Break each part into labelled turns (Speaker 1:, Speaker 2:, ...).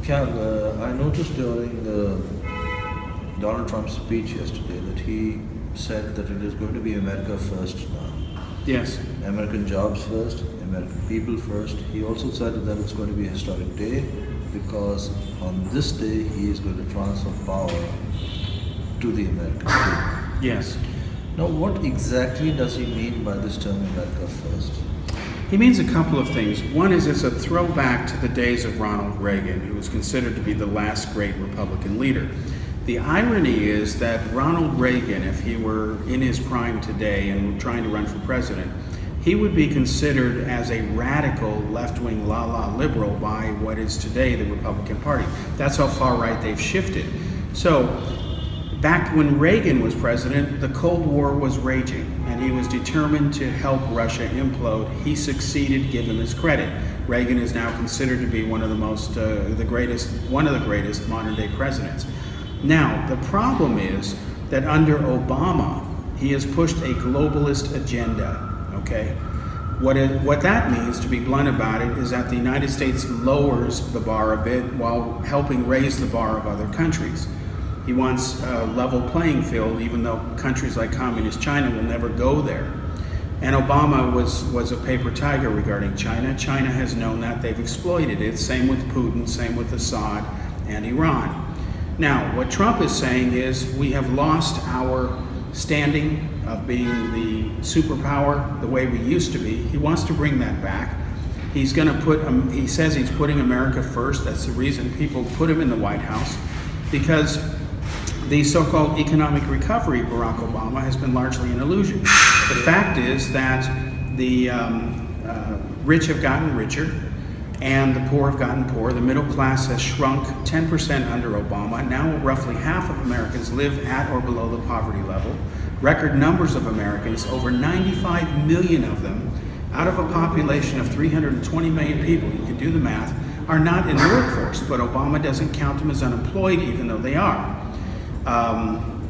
Speaker 1: Cal, I noticed during Donald Trump's speech yesterday that he said that it is going to be America first now.
Speaker 2: Yes.
Speaker 1: American jobs first, American people first. He also said that it's going to be a historic day because on this day he is going to transfer power to the American people.
Speaker 2: Yes.
Speaker 1: Now, what exactly does he mean by this term America first?
Speaker 2: He means a couple of things. One is it's a throwback to the days of Ronald Reagan, who was considered to be the last great Republican leader. The irony is that Ronald Reagan, if he were in his prime today and trying to run for president, he would be considered as a radical left-wing la-la liberal by what is today the Republican Party. That's how far right they've shifted. So, back when Reagan was president, the Cold War was raging, and he was determined to help Russia implode. He succeeded, give him his credit. Reagan is now considered to be one of the greatest modern-day presidents. Now, the problem is that under Obama, he has pushed a globalist agenda. Okay, what that means, to be blunt about it, is that the United States lowers the bar a bit while helping raise the bar of other countries. He wants a level playing field, even though countries like communist China will never go there. And Obama was a paper tiger regarding China. China has known that. They've exploited it. Same with Putin, same with Assad and Iran. Now, what Trump is saying is we have lost our standing of being the superpower the way we used to be. He wants to bring that back. He's going to he says he's putting America first. That's the reason people put him in the White House, because the so-called economic recovery, Barack Obama, has been largely an illusion. The fact is that the rich have gotten richer and the poor have gotten poorer. The middle class has shrunk 10% under Obama. Now roughly half of Americans live at or below the poverty level. Record numbers of Americans, over 95 million of them, out of a population of 320 million people, you can do the math, are not in the workforce, but Obama doesn't count them as unemployed even though they are.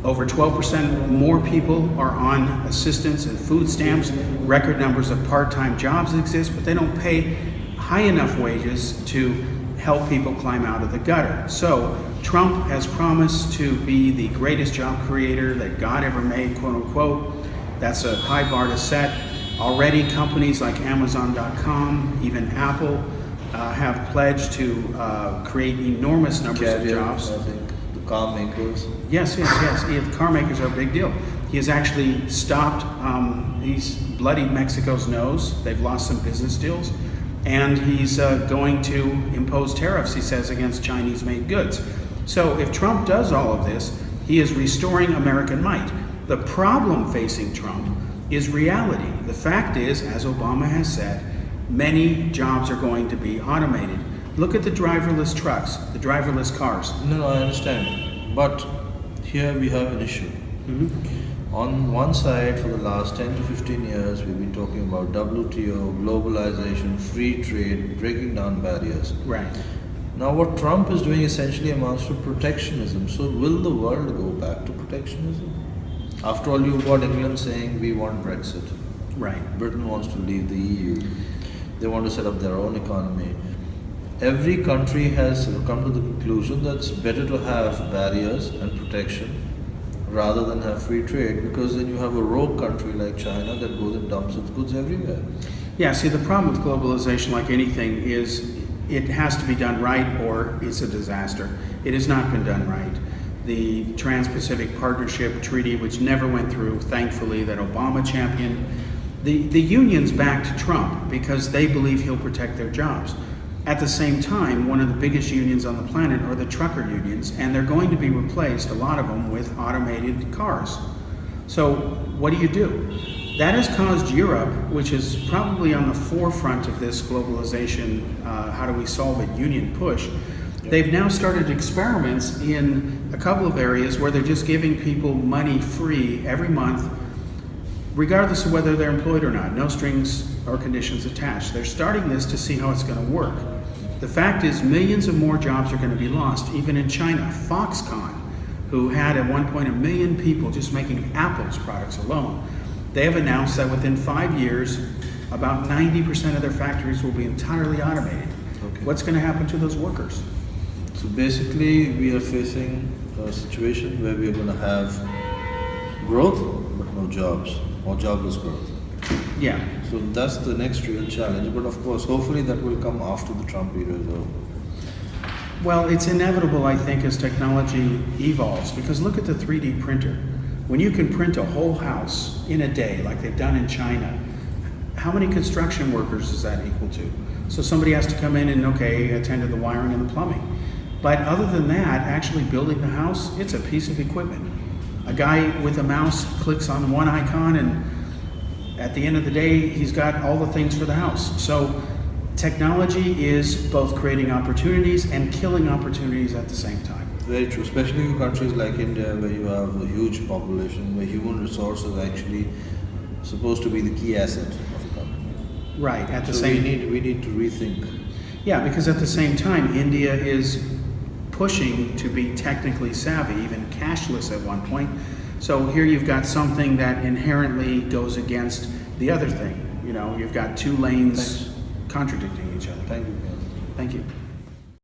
Speaker 2: Over 12% more people are on assistance and food stamps. Record numbers of part-time jobs exist, but they don't pay high enough wages to help people climb out of the gutter. So Trump has promised to be the greatest job creator that God ever made, quote unquote. That's a high bar to set. Already companies like Amazon.com, even Apple, have pledged to create enormous numbers of jobs.
Speaker 1: I think the car makers.
Speaker 2: Yes. The car makers are a big deal. He has actually stopped, he's bloodied Mexico's nose. They've lost some business deals. And he's going to impose tariffs, he says, against Chinese-made goods. So if Trump does all of this, he is restoring American might. The problem facing Trump is reality. The fact is, as Obama has said, many jobs are going to be automated. Look at the driverless trucks, the driverless cars.
Speaker 1: No, I understand. But here we have an issue.
Speaker 2: Mm-hmm.
Speaker 1: On one side, for the last 10 to 15 years, we've been talking about WTO, globalization, free trade, breaking down barriers.
Speaker 2: Right.
Speaker 1: Now, what Trump is doing essentially amounts to protectionism. So, will the world go back to protectionism? After all, you've got England saying we want Brexit.
Speaker 2: Right.
Speaker 1: Britain wants to leave the EU. They want to set up their own economy. Every country has come to the conclusion that it's better to have barriers and protection rather than have free trade, because then you have a rogue country like China that goes and dumps its goods everywhere.
Speaker 2: Yeah, see, the problem with globalization, like anything, is it has to be done right or it's a disaster. It has not been done right. The Trans-Pacific Partnership Treaty, which never went through, thankfully, that Obama championed, the unions backed Trump because they believe he'll protect their jobs. At the same time, one of the biggest unions on the planet are the trucker unions, and they're going to be replaced, a lot of them, with automated cars. So what do? That has caused Europe, which is probably on the forefront of this globalization, how do we solve it, union push. They've now started experiments in a couple of areas where they're just giving people money free every month, regardless of whether they're employed or not, no strings or conditions attached. They're starting this to see how it's going to work. The fact is, millions of more jobs are going to be lost, even in China. Foxconn, who had at one point 1 million people just making Apple's products alone, they have announced that within 5 years, about 90% of their factories will be entirely automated.
Speaker 1: Okay.
Speaker 2: What's going to happen to those workers?
Speaker 1: So basically, we are facing a situation where we are going to have growth but no jobs or jobless growth.
Speaker 2: Yeah.
Speaker 1: So that's the next real challenge. But of course, hopefully that will come after the Trump era is over.
Speaker 2: Well, it's inevitable, I think, as technology evolves, because look at the 3D printer. When you can print a whole house in a day, like they've done in China, how many construction workers is that equal to? So somebody has to come in and, okay, attend to the wiring and the plumbing. But other than that, actually building the house, it's a piece of equipment. A guy with a mouse clicks on one icon, and at the end of the day, he's got all the things for the house. So technology is both creating opportunities and killing opportunities at the same time.
Speaker 1: Very true, especially in countries like India where you have a huge population, where human resource is actually supposed to be the key asset of a country.
Speaker 2: Right, at the
Speaker 1: So
Speaker 2: same
Speaker 1: we need to rethink.
Speaker 2: Yeah, because at the same time, India is pushing to be technically savvy, even cashless at one point. So here you've got something that inherently goes against the other thing. You know, you've got two lanes contradicting each other.
Speaker 1: Thank you.
Speaker 2: Thank you.